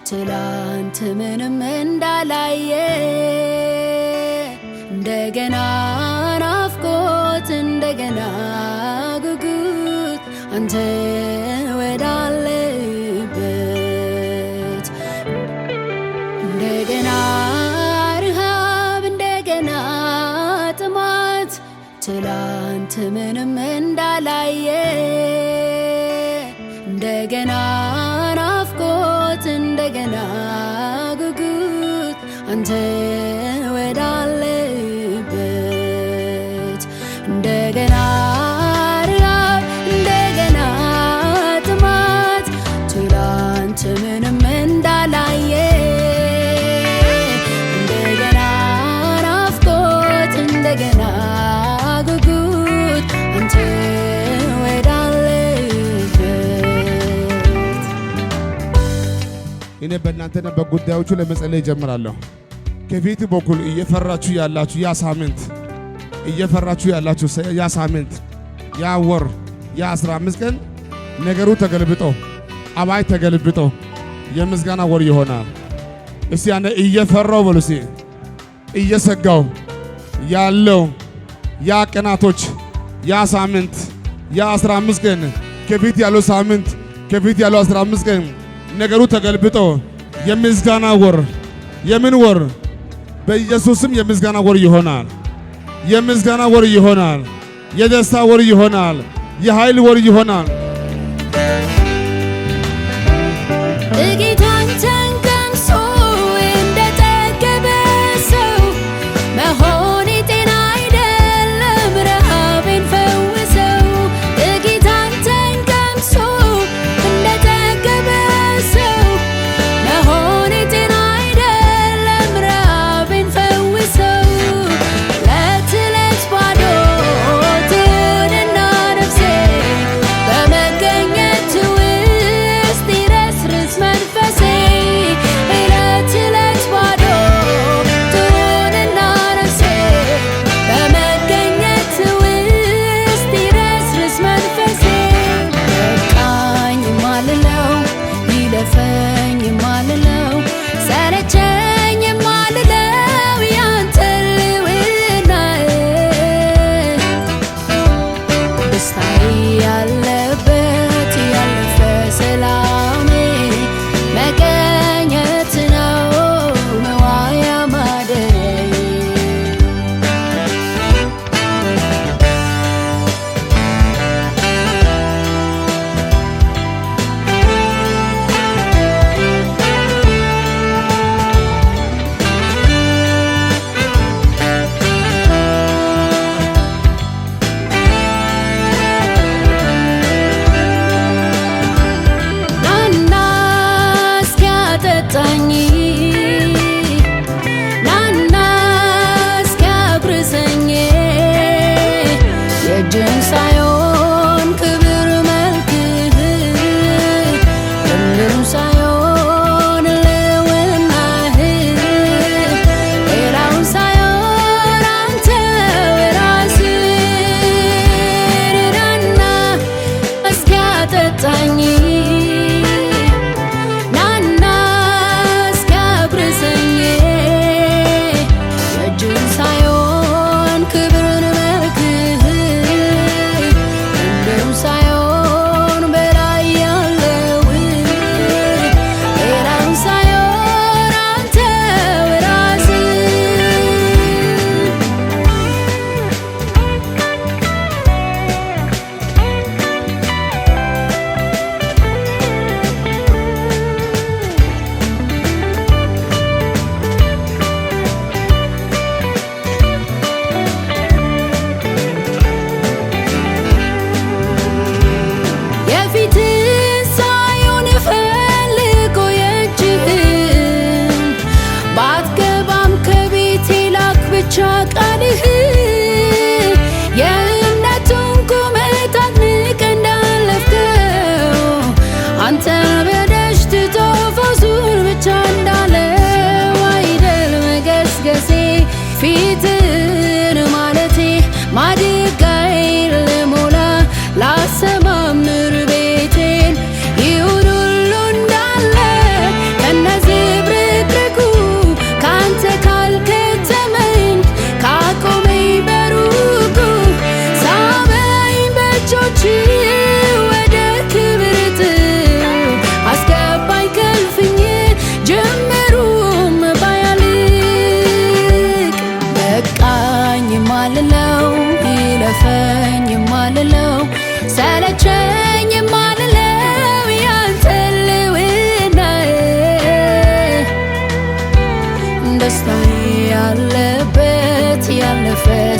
ትላንት ምንም እንዳላየ እንደገና ናፍቆት እንደገና ጉጉት አንተ ወዳለበት እንደገና ረሃብ እንደገና ጥማት ትላንት ምንም እንዳላየ እንደገና ናፍቆት እንደገና ጉጉት አንተ ወዳለበት እንደገና ረሃብ እንደገና ጥማት ትላንት ምንም እንዳላየ እንደገና ናፍቆት እንደገና ጉጉት አንተ እኔ በእናንተና በጉዳዮቹ ለመጸለይ ጀምራለሁ። ከፊት በኩል እየፈራችሁ ያላችሁ ያ ሳምንት እየፈራችሁ ያላችሁ ያ ሳምንት ያ ወር ያ 15 ቀን ነገሩ ተገልብጦ አባይ ተገልብጦ የምስጋና ወር ይሆናል። እስቲ ያኔ እየፈራው በሉሲ እየሰጋው ያለው ያ ቀናቶች ያ ሳምንት ያ 15 ቀን ከፊት ያለው ሳምንት ከፊት ያለው 15 ቀን ነገሩ ተገልብጦ የምስጋና ወር የምን ወር በኢየሱስም የምስጋና ወር ይሆናል። የምስጋና ወር ይሆናል። የደስታ ወር ይሆናል። የኃይል ወር ይሆናል።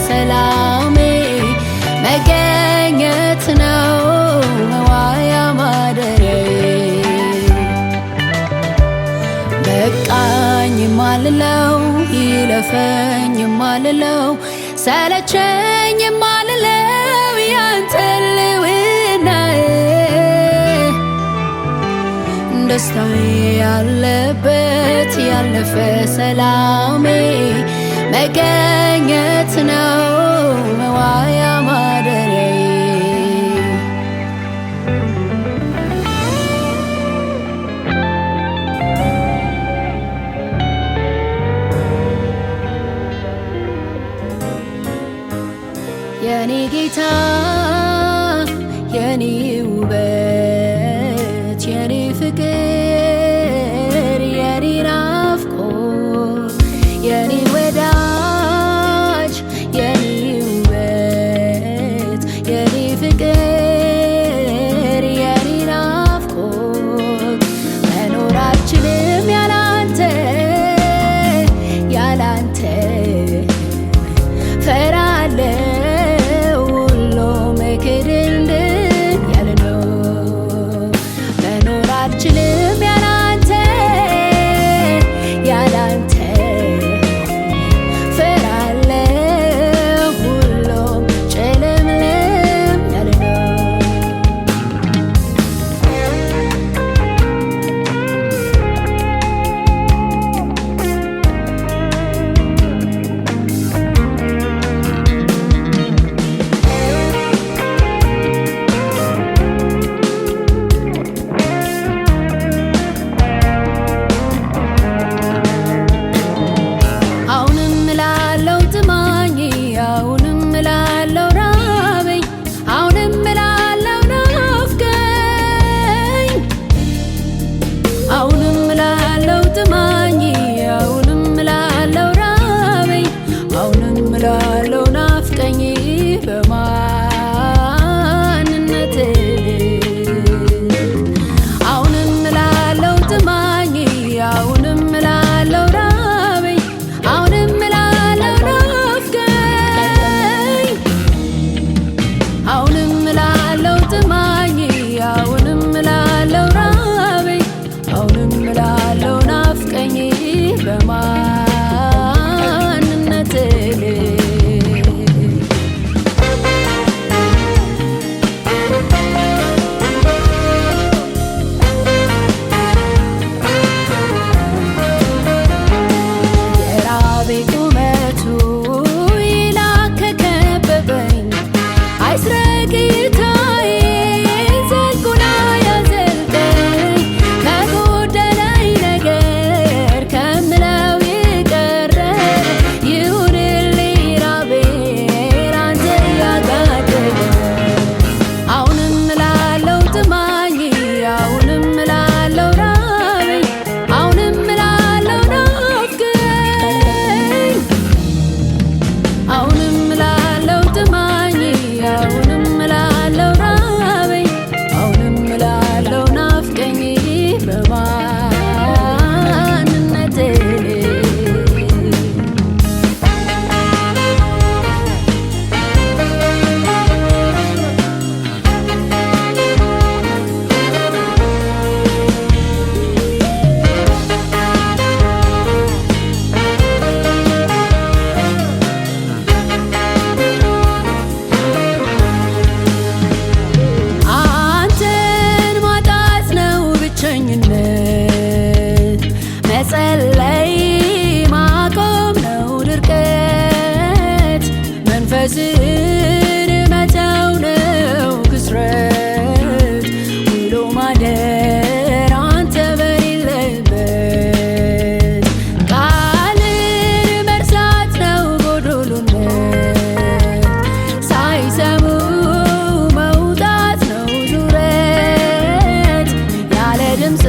ሰላሜ መገኘት ነው መዋያ ማደሪያዬ። በቃኝ ማልለው ይለፈኝ ማልለው ሰለቸኝ ማልለው ያንተ ልውናዬ ደስታዬ ያለበት ያለፈ ሰላሜ መገኘት ነው መዋያ ማደሪያዬ። የኔ ጌታ የኔ ውበት የኔ ፍቅር የኔ ናፍቆት የኔ ወዳጅ የኔ ውበት የኔ ፍቅር የኔ ናፍቆት መኖራችንም ያላንተ ያላንተ ፈራለው ሁሉም ክድልድል ያለ ነው መኖራችንም ያላንተ ያላንተ ፈራለው ሁሉም ጨለምለም ያለ ነው። አሁንም እላለሁ ጥማኝ አሁንም እላለሁ ራበኝ አሁንም እላለሁ ናፍቀኝ አሁንም እላለሁ ጥማኝ አሁንም እላለሁ ራበኝ አሁንም እላለሁ ናፍቀኝ በማንነትህ አሁንም እላለሁ ጥማኝ አሁንም እላለሁ ራበኝ አሁንም እላለሁ ናፍቀኝ አሁንም እላለሁ ጥማኝ አሁንም እላለሁ ራበኝ አሁንም እላለሁ ናፍቀኝ በማንነትህ የራቤ ቁመቱ ይላክ ከከበበኝ አይስረቅ እይታዬ ዘልቁና ያዘልቀኝ ከጎደለኝ ነገር ከምለው የቀረ ይሁንልኝ ራቤ ላንተ ያጋደለ አሁንም እላለሁ ጥማኝ አሁንም እላለሁ ራበኝ አሁንም እላለሁ ናፍቀኝ አሁንም እላለሁ ጥማኝ አሁንም እላለሁ ራበኝ አሁንም እላለሁ ናፍቀኝ በማንነትህ አንተን ማጣት ነው ብቸኝነት መጸለይ ማቆም ነው ድርቀት መንፈስን መተው ነው ክስረት ውሎ ማደር አንተ በሌለበት ቃልን መርሳት ነው ጎዶሎነት ሳይሰሙ መውጣት ነው ዙረት ያለ ድምፅ